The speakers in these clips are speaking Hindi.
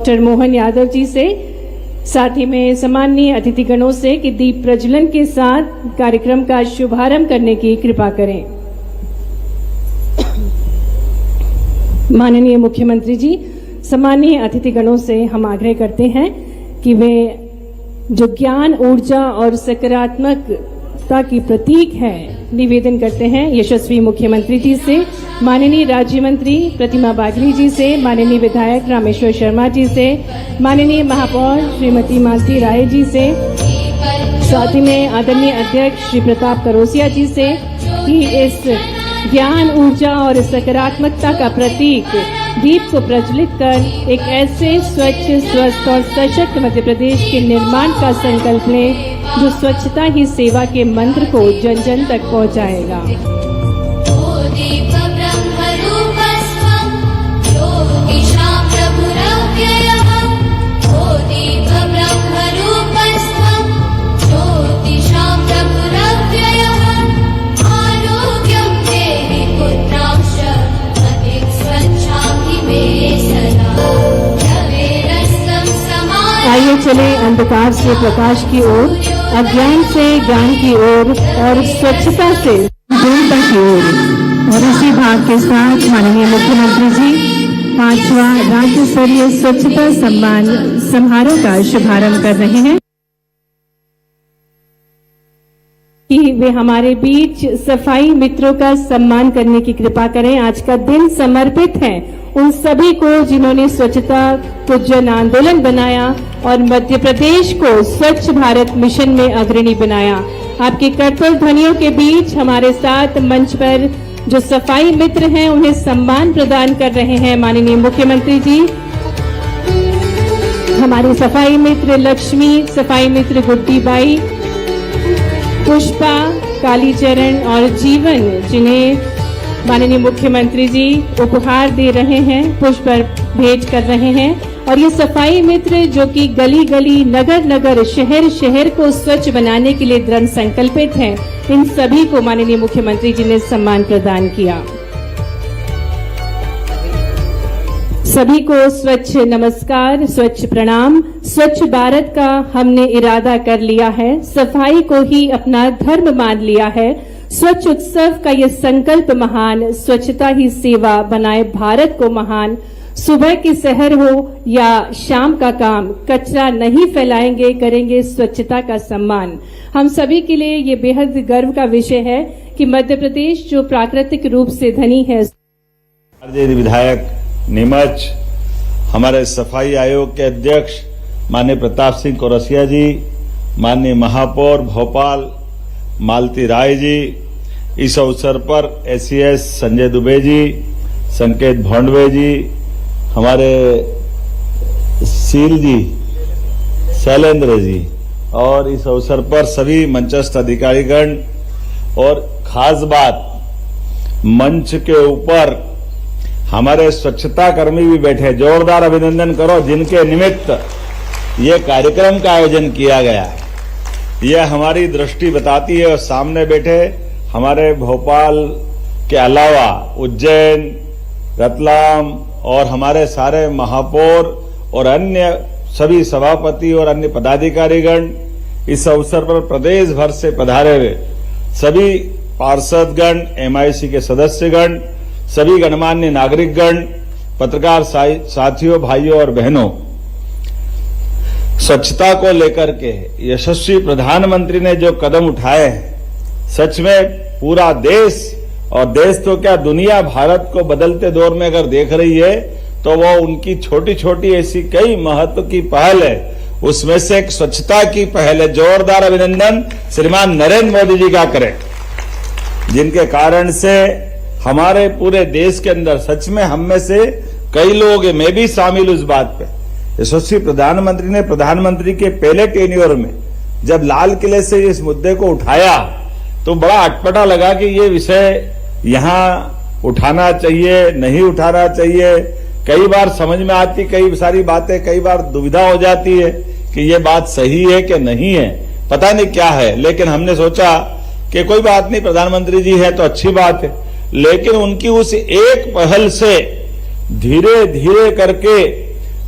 डॉक्टर मोहन यादव जी से, साथ ही में सम्माननीय अतिथिगणों से कि दीप प्रज्वलन के साथ कार्यक्रम का शुभारंभ करने की कृपा करें। माननीय मुख्यमंत्री जी, सम्माननीय अतिथिगणों से हम आग्रह करते हैं कि वे जो ज्ञान, ऊर्जा और सकारात्मकता की प्रतीक है, निवेदन करते हैं यशस्वी मुख्यमंत्री जी से, माननीय राज्य मंत्री प्रतिमा बागली जी से, माननीय विधायक रामेश्वर शर्मा जी से, माननीय महापौर श्रीमती मालती राय जी से, साथ ही में आदरणीय अध्यक्ष श्री प्रताप करोसिया जी से कि इस ज्ञान, ऊर्जा और सकारात्मकता का प्रतीक दीप को प्रज्वलित कर एक ऐसे स्वच्छ, स्वस्थ और सशक्त मध्य प्रदेश के निर्माण का संकल्प लें जो स्वच्छता ही सेवा के मंत्र को जन जन तक पहुंचाएगा। आइए चले अंधकार से प्रकाश की ओर, अज्ञान से ज्ञान की ओर और स्वच्छता से पूर्णता की ओर। और इसी भाव के साथ माननीय मुख्यमंत्री जी 5वां राज्य स्तरीय स्वच्छता सम्मान समारोह का शुभारंभ कर रहे हैं कि वे हमारे बीच सफाई मित्रों का सम्मान करने की कृपा करें। आज का दिन समर्पित है उन सभी को जिन्होंने स्वच्छता को जन आंदोलन बनाया और मध्य प्रदेश को स्वच्छ भारत मिशन में अग्रणी बनाया। आपके कर्तव्य ध्वनियों के बीच हमारे साथ मंच पर जो सफाई मित्र हैं उन्हें सम्मान प्रदान कर रहे हैं माननीय मुख्यमंत्री जी। हमारे सफाई मित्र लक्ष्मी, सफाई मित्र गुड्डी बाई, पुष्पा, कालीचरण और जीवन, जिन्हें माननीय मुख्यमंत्री जी उपहार दे रहे हैं, पुष्प भेंट कर रहे हैं। और ये सफाई मित्र जो कि गली गली, नगर नगर, शहर शहर को स्वच्छ बनाने के लिए दृढ़ संकल्पित हैं, इन सभी को माननीय मुख्यमंत्री जी ने सम्मान प्रदान किया। सभी को स्वच्छ नमस्कार, स्वच्छ प्रणाम। स्वच्छ भारत का हमने इरादा कर लिया है, सफाई को ही अपना धर्म मान लिया है। स्वच्छ उत्सव का ये संकल्प महान, स्वच्छता ही सेवा बनाए भारत को महान। सुबह की सहर हो या शाम का काम, कचरा नहीं फैलाएंगे, करेंगे स्वच्छता का सम्मान। हम सभी के लिए ये बेहद गर्व का विषय है कि मध्य प्रदेश जो प्राकृतिक रूप से धनी है। विधायक नीमच, हमारे सफाई आयोग के अध्यक्ष माननीय प्रताप सिंह कौरसिया जी, माननीय महापौर भोपाल मालती राय जी, इस अवसर पर एसीएस संजय दुबे जी, संकेत भोंडवे जी, हमारे सील जी, शैलेंद्र जी, और इस अवसर पर सभी मंचस्थ अधिकारीगण, और खास बात मंच के ऊपर हमारे स्वच्छता कर्मी भी बैठे। जोरदार अभिनंदन करो जिनके निमित्त ये कार्यक्रम का आयोजन किया गया है। यह हमारी दृष्टि बताती है। और सामने बैठे हमारे भोपाल के अलावा उज्जैन, रतलाम और हमारे सारे महापौर और अन्य सभी सभापति और अन्य पदाधिकारीगण, इस अवसर पर प्रदेश भर से पधारे हुए सभी पार्षदगण, एमआईसी के सदस्यगण, सभी गणमान्य नागरिकगण, पत्रकार साथियों, भाइयों और बहनों, स्वच्छता को लेकर के यशस्वी प्रधानमंत्री ने जो कदम उठाए हैं, सच में पूरा देश, और देश तो क्या दुनिया भारत को बदलते दौर में अगर देख रही है तो वो उनकी छोटी छोटी ऐसी कई महत्व की पहल है, उसमें से एक स्वच्छता की पहल है। जोरदार अभिनंदन श्रीमान नरेंद्र मोदी जी का करें, जिनके कारण से हमारे पूरे देश के अंदर सच में हम में से कई लोग, मैं भी शामिल उस बात पे, यशस्वी प्रधानमंत्री ने प्रधानमंत्री के पहले टेन्योर में जब लाल किले से इस मुद्दे को उठाया तो बड़ा अटपटा लगा कि ये विषय यहां उठाना चाहिए, नहीं उठाना चाहिए। कई बार समझ में आती कई सारी बातें, कई बार दुविधा हो जाती है कि ये बात सही है कि नहीं है, पता नहीं क्या है। लेकिन हमने सोचा कि कोई बात नहीं, प्रधानमंत्री जी है तो अच्छी बात है। लेकिन उनकी उस एक पहल से धीरे धीरे करके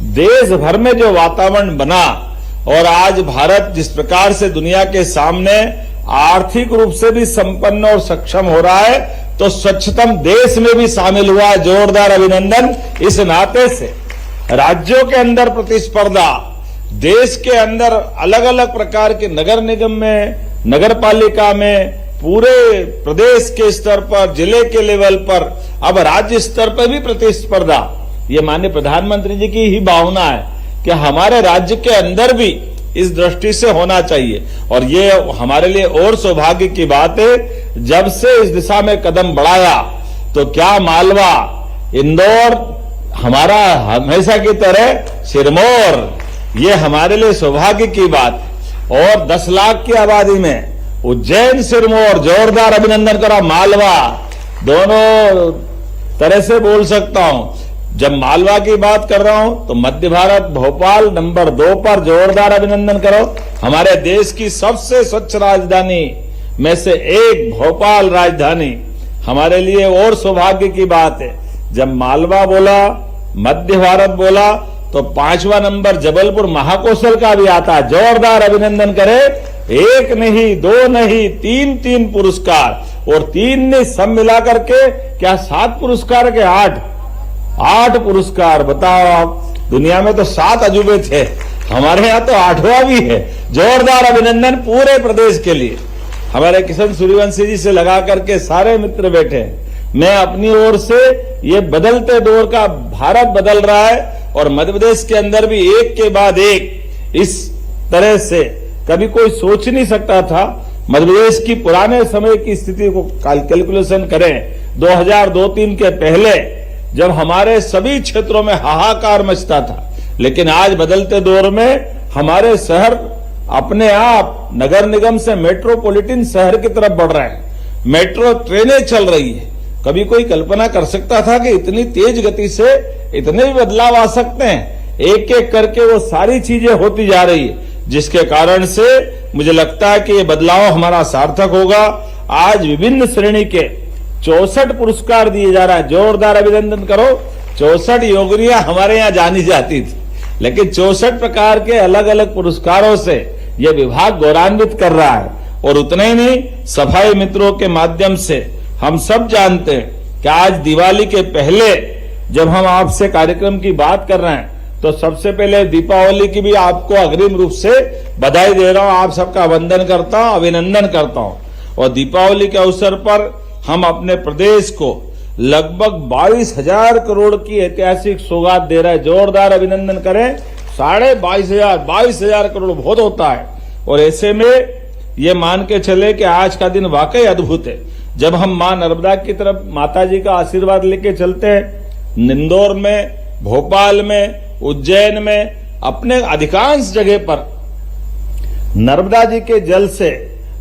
देश भर में जो वातावरण बना और आज भारत जिस प्रकार से दुनिया के सामने आर्थिक रूप से भी संपन्न और सक्षम हो रहा है, तो स्वच्छतम देश में भी शामिल हुआ है। जोरदार अभिनंदन। इस नाते से राज्यों के अंदर प्रतिस्पर्धा, देश के अंदर अलग अलग प्रकार के नगर निगम में, नगर पालिका में, पूरे प्रदेश के स्तर पर, जिले के लेवल पर, अब राज्य स्तर पर भी प्रतिस्पर्धा, ये माननीय प्रधानमंत्री जी की ही भावना है कि हमारे राज्य के अंदर भी इस दृष्टि से होना चाहिए। और ये हमारे लिए और सौभाग्य की बात है, जब से इस दिशा में कदम बढ़ाया तो क्या मालवा, इंदौर हमारा हमेशा की तरह सिरमौर, ये हमारे लिए सौभाग्य की बात है। और 10 लाख की आबादी में उज्जैन सिरमौर, जोरदार अभिनंदन करा। मालवा, दोनों तरह से बोल सकता हूं। जब मालवा की बात कर रहा हूं तो मध्य भारत भोपाल नंबर 2 पर, जोरदार अभिनंदन करो। हमारे देश की सबसे स्वच्छ राजधानी में से एक भोपाल राजधानी हमारे लिए और सौभाग्य की बात है। जब मालवा बोला, मध्य भारत बोला, तो 5वां नंबर जबलपुर महाकौशल का भी आता है। जोरदार अभिनंदन करे। 1 नहीं, 2 नहीं, 3 पुरस्कार, और 3 ने सब मिलाकर के क्या 7 पुरस्कार के 8 पुरस्कार। बताओ आप, दुनिया में तो 7 अजूबे थे, हमारे यहाँ तो 8वां भी है। जोरदार अभिनंदन पूरे प्रदेश के लिए। हमारे किशन सूर्यवंशी जी से लगा करके सारे मित्र बैठे हैं। मैं अपनी ओर से ये बदलते दौर का भारत बदल रहा है और मध्य प्रदेश के अंदर भी एक के बाद एक इस तरह से कभी कोई सोच नहीं सकता था। मध्य प्रदेश की पुराने समय की स्थिति को कैलकुलेशन करें, 2002-3 के पहले जब हमारे सभी क्षेत्रों में हाहाकार मचता था, लेकिन आज बदलते दौर में हमारे शहर अपने आप नगर निगम से मेट्रोपॉलिटन शहर की तरफ बढ़ रहे हैं। मेट्रो ट्रेनें चल रही है। कभी कोई कल्पना कर सकता था कि इतनी तेज गति से इतने भी बदलाव आ सकते हैं? एक एक करके वो सारी चीजें होती जा रही है, जिसके कारण से मुझे लगता है कि ये बदलाव हमारा सार्थक होगा। आज विभिन्न श्रेणी के 64 पुरस्कार दिए जा रहा है। जोरदार अभिनंदन करो। 64 योगिनियां हमारे यहाँ जानी जाती थी, लेकिन 64 प्रकार के अलग अलग पुरस्कारों से यह विभाग गौरवान्वित कर रहा है। और उतने ही नहीं, सफाई मित्रों के माध्यम से हम सब जानते हैं कि आज दिवाली के पहले जब हम आपसे कार्यक्रम की बात कर रहे हैं, तो सबसे पहले दीपावली की भी आपको अग्रिम रूप से बधाई दे रहा हूं। आप सबका वंदन करता हूं, अभिनंदन करता हूं। और दीपावली के अवसर पर हम अपने प्रदेश को लगभग 22,000 करोड़ की ऐतिहासिक सौगात दे रहे हैं। जोरदार अभिनंदन करें। 22,500 करोड़ बहुत होता है। और ऐसे में ये मान के चले कि आज का दिन वाकई अद्भुत है, जब हम मां नर्मदा की तरफ माता जी का आशीर्वाद लेके चलते हैं। इंदौर में, भोपाल में, उज्जैन में, अपने अधिकांश जगह पर नर्मदा जी के जल से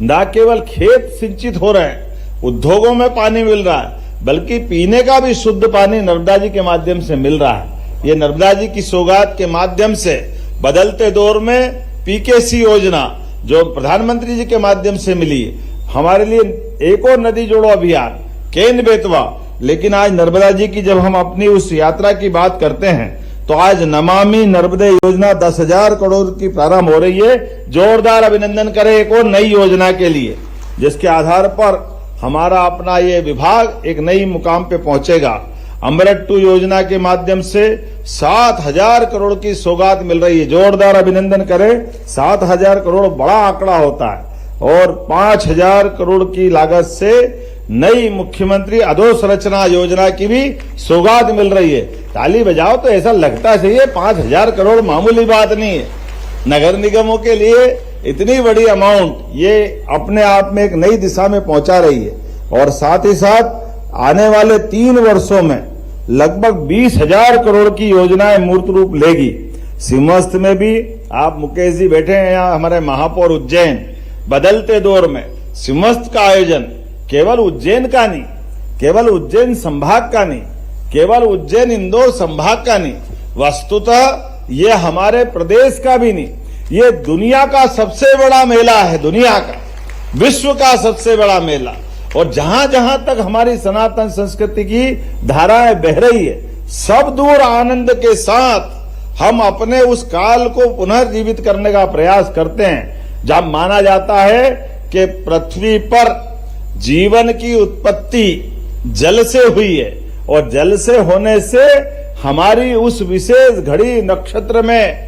न केवल खेत सिंचित हो रहे हैं, उद्योगों में पानी मिल रहा है, बल्कि पीने का भी शुद्ध पानी नर्मदा जी के माध्यम से मिल रहा है। ये नर्मदा जी की सौगात के माध्यम से बदलते दौर में पीकेसी योजना जो प्रधानमंत्री जी के माध्यम से मिली, हमारे लिए एक और नदी जोड़ो अभियान, केन बेतवा। लेकिन आज नर्मदा जी की जब हम अपनी उस यात्रा की बात करते हैं, तो आज नमामि नर्मदे योजना 10,000 करोड़ की प्रारंभ हो रही है। जोरदार अभिनंदन करें एक और नई योजना के लिए, जिसके आधार पर हमारा अपना ये विभाग एक नई मुकाम पे पहुंचेगा। अमृत 2 योजना के माध्यम से 7,000 करोड़ की सौगात मिल रही है। जोरदार अभिनंदन करें। 7,000 करोड़ बड़ा आंकड़ा होता है। और 5,000 करोड़ की लागत से नई मुख्यमंत्री अधोसंरचना योजना की भी सौगात मिल रही है। ताली बजाओ तो ऐसा लगता चाहिए 5,000 करोड़ मामूली बात नहीं है। नगर निगमों के लिए इतनी बड़ी अमाउंट ये अपने आप में एक नई दिशा में पहुंचा रही है। और साथ ही साथ आने वाले 3 वर्षों में लगभग 20,000 करोड़ की योजनाएं मूर्त रूप लेगी। सिंहस्थ में भी आप मुकेश जी बैठे हैं यहाँ, हमारे महापौर उज्जैन, बदलते दौर में सिंहस्थ का आयोजन केवल उज्जैन का नहीं, केवल उज्जैन संभाग का नहीं, केवल उज्जैन इंदौर संभाग का नहीं, वस्तुतः ये हमारे प्रदेश का भी नहीं, ये दुनिया का सबसे बड़ा मेला है। दुनिया का, विश्व का सबसे बड़ा मेला। और जहां जहां तक हमारी सनातन संस्कृति की धाराएं बह रही है, सब दूर आनंद के साथ हम अपने उस काल को पुनर्जीवित करने का प्रयास करते हैं जब माना जाता है कि पृथ्वी पर जीवन की उत्पत्ति जल से हुई है और जल से होने से हमारी उस विशेष घड़ी नक्षत्र में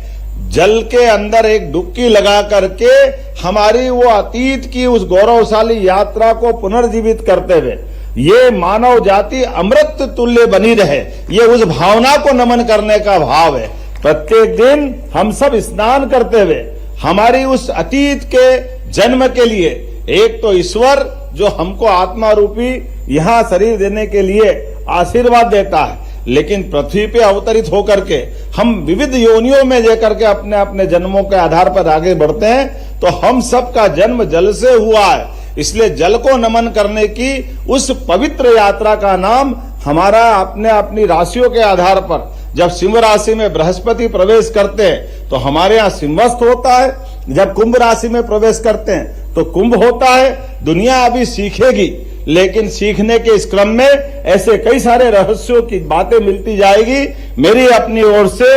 जल के अंदर एक डुबकी लगा करके हमारी वो अतीत की उस गौरवशाली यात्रा को पुनर्जीवित करते हुए ये मानव जाति अमृत तुल्य बनी रहे, ये उस भावना को नमन करने का भाव है। प्रत्येक दिन हम सब स्नान करते हुए हमारी उस अतीत के जन्म के लिए एक तो ईश्वर जो हमको आत्मा रूपी यहाँ शरीर देने के लिए आशीर्वाद देता है, लेकिन पृथ्वी पे अवतरित होकर के हम विविध योनियों में लेकर के अपने अपने जन्मों के आधार पर आगे बढ़ते हैं। तो हम सबका जन्म जल से हुआ है, इसलिए जल को नमन करने की उस पवित्र यात्रा का नाम हमारा अपने अपनी राशियों के आधार पर जब सिंह राशि में बृहस्पति प्रवेश करते हैं तो हमारे यहाँ सिंहस्थ होता है, जब कुंभ राशि में प्रवेश करते हैं तो कुंभ होता है। दुनिया अभी सीखेगी, लेकिन सीखने के इस क्रम में ऐसे कई सारे रहस्यों की बातें मिलती जाएगी। मेरी अपनी ओर से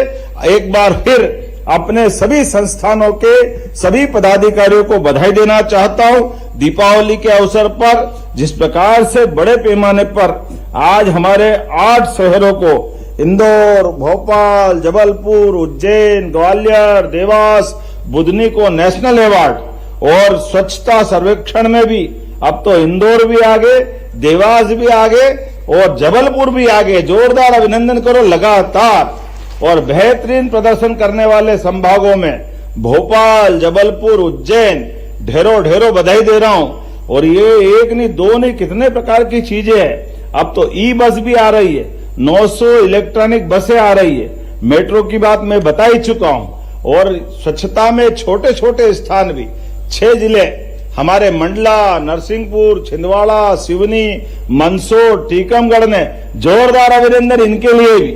एक बार फिर अपने सभी संस्थानों के सभी पदाधिकारियों को बधाई देना चाहता हूं। दीपावली के अवसर पर जिस प्रकार से बड़े पैमाने पर आज हमारे 8 शहरों को इंदौर, भोपाल, जबलपुर, उज्जैन, ग्वालियर, देवास, बुधनी को नेशनल अवार्ड और स्वच्छता सर्वेक्षण में भी अब तो इंदौर भी आगे, देवास भी आगे और जबलपुर भी आगे। जोरदार अभिनंदन करो लगातार। और बेहतरीन प्रदर्शन करने वाले संभागों में भोपाल, जबलपुर, उज्जैन ढेरों ढेरों बधाई दे रहा हूं। और ये एक नहीं दो नहीं कितने प्रकार की चीजें हैं। अब तो ई बस भी आ रही है, 900 इलेक्ट्रॉनिक बसें आ रही है, मेट्रो की बात मैं बता ही चुका हूं। और स्वच्छता में छोटे छोटे स्थान भी 6 जिले हमारे मंडला, नरसिंहपुर, छिंदवाड़ा, सिवनी, मंदसौर, टीकमगढ़ ने जोरदार अभिनंदन इनके लिए भी।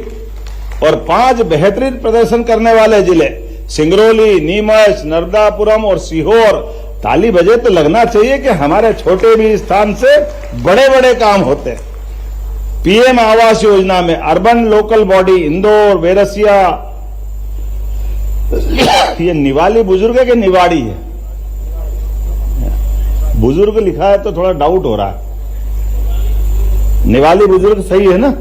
और 5 बेहतरीन प्रदर्शन करने वाले जिले सिंगरौली, नीमच, नर्मदापुरम और सीहोर। ताली बजे तो लगना चाहिए कि हमारे छोटे भी स्थान से बड़े बड़े काम होते हैं। पीएम आवास योजना में अर्बन लोकल बॉडी इंदौर, वेरसिया, ये निवाली बुजुर्ग है कि निवाड़ी है? बुजुर्ग लिखा है तो थोड़ा डाउट हो रहा है। निवाली बुजुर्ग सही है ना?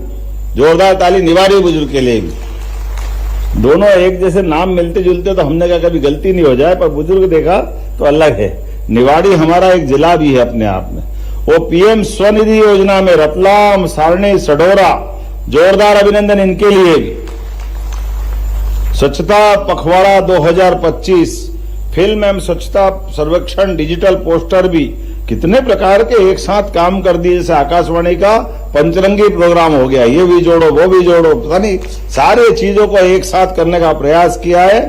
जोरदार ताली निवाड़ी बुजुर्ग के लिए भी। दोनों एक जैसे नाम मिलते जुलते तो हमने कहा कभी गलती नहीं हो जाए, पर बुजुर्ग देखा तो अलग है। निवाड़ी हमारा एक जिला भी है अपने आप में। वो पीएम स्वनिधि योजना में रतलाम, सारणी, सडोरा, जोरदार अभिनंदन इनके लिए भी। स्वच्छता पखवाड़ा 2025, फिल्म एवं स्वच्छता सर्वेक्षण, डिजिटल पोस्टर भी कितने प्रकार के एक साथ काम कर दिए। जैसे आकाशवाणी का पंचरंगी प्रोग्राम हो गया, ये भी जोड़ो वो भी जोड़ो, पता नहीं सारे चीजों को एक साथ करने का प्रयास किया है।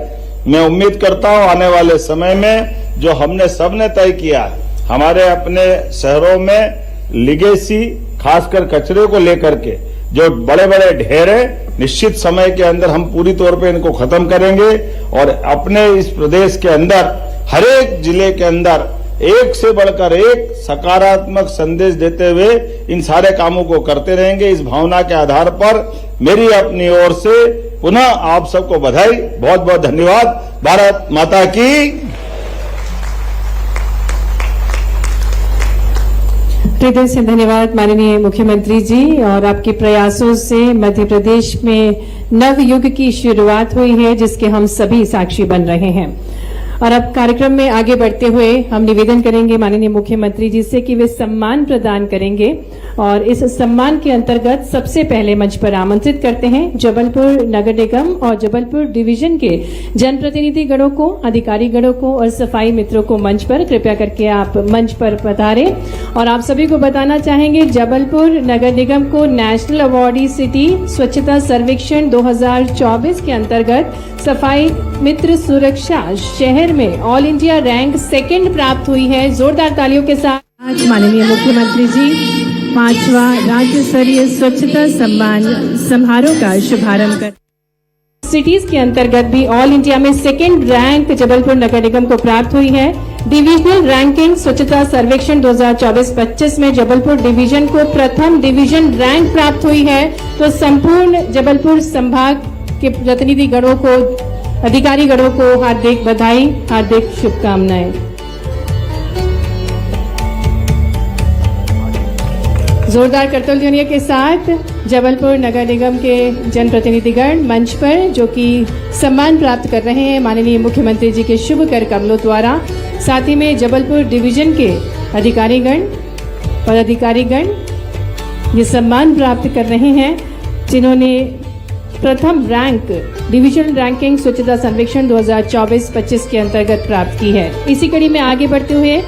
मैं उम्मीद करता हूं आने वाले समय में जो हमने सबने तय किया है, हमारे अपने शहरों में लिगेसी खासकर कचरे को लेकर के जो बड़े बड़े ढेर है, निश्चित समय के अंदर हम पूरी तौर पे इनको खत्म करेंगे। और अपने इस प्रदेश के अंदर हर एक जिले के अंदर एक से बढ़कर एक सकारात्मक संदेश देते हुए इन सारे कामों को करते रहेंगे। इस भावना के आधार पर मेरी अपनी ओर से पुनः आप सबको बधाई, बहुत बहुत धन्यवाद। भारत माता की। हृदय से धन्यवाद माननीय मुख्यमंत्री जी। और आपके प्रयासों से मध्य प्रदेश में नव युग की शुरुआत हुई है, जिसके हम सभी साक्षी बन रहे हैं। और अब कार्यक्रम में आगे बढ़ते हुए हम निवेदन करेंगे माननीय मुख्यमंत्री जी से कि वे सम्मान प्रदान करेंगे। और इस सम्मान के अंतर्गत सबसे पहले मंच पर आमंत्रित करते हैं जबलपुर नगर निगम और जबलपुर डिवीजन के जनप्रतिनिधि गणों को, अधिकारी गणों को और सफाई मित्रों को मंच पर कृपया करके आप मंच पर पधारें। और आप सभी को बताना चाहेंगे जबलपुर नगर निगम को नेशनल अवार्डी सिटी स्वच्छता सर्वेक्षण 2024 के अंतर्गत सफाई मित्र सुरक्षा शहर में ऑल इंडिया रैंक 2nd प्राप्त हुई है। जोरदार तालियों के साथ आज माननीय मुख्यमंत्री जी 5वां राज्य स्तरीय स्वच्छता सम्मान समारोह का शुभारंभ कर सिटीज के अंतर्गत भी ऑल इंडिया में 2nd रैंक जबलपुर नगर निगम को प्राप्त हुई है। डिविजनल रैंकिंग स्वच्छता सर्वेक्षण 2024-25 में जबलपुर डिवीजन को प्रथम डिवीजन रैंक प्राप्त हुई है। तो संपूर्ण जबलपुर संभाग के प्रतिनिधि गणों को, अधिकारी गणों को हार्दिक बधाई, हार्दिक शुभकामनाएं। जोरदार करतल ध्वनियों के साथ जबलपुर नगर निगम के जनप्रतिनिधिगण मंच पर, जो कि सम्मान प्राप्त कर रहे हैं माननीय मुख्यमंत्री जी के शुभ कर कमलों द्वारा। साथ ही में जबलपुर डिवीजन के अधिकारीगण, पदाधिकारीगण ये सम्मान प्राप्त कर रहे हैं, जिन्होंने प्रथम रैंक डिविजनल रैंकिंग स्वच्छता सर्वेक्षण 2024-25 के अंतर्गत प्राप्त की है। इसी कड़ी में आगे बढ़ते हुए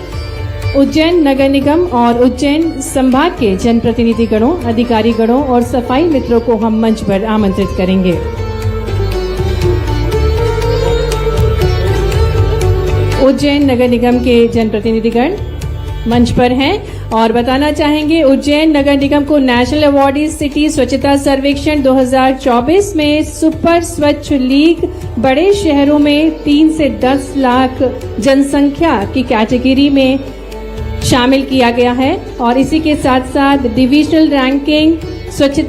उज्जैन नगर निगम और उज्जैन संभाग के जनप्रतिनिधि गणों, अधिकारी गणों और सफाई मित्रों को हम मंच पर आमंत्रित करेंगे। उज्जैन नगर निगम के जनप्रतिनिधिगण मंच पर हैं और बताना चाहेंगे उज्जैन नगर निगम को नेशनल अवार्डी सिटी स्वच्छता सर्वेक्षण 2024 में सुपर स्वच्छ लीग बड़े शहरों में 3 से 10 लाख जनसंख्या की कैटेगरी में शामिल किया गया है और इसी के साथ साथ डिविजनल रैंकिंग स्वच्छता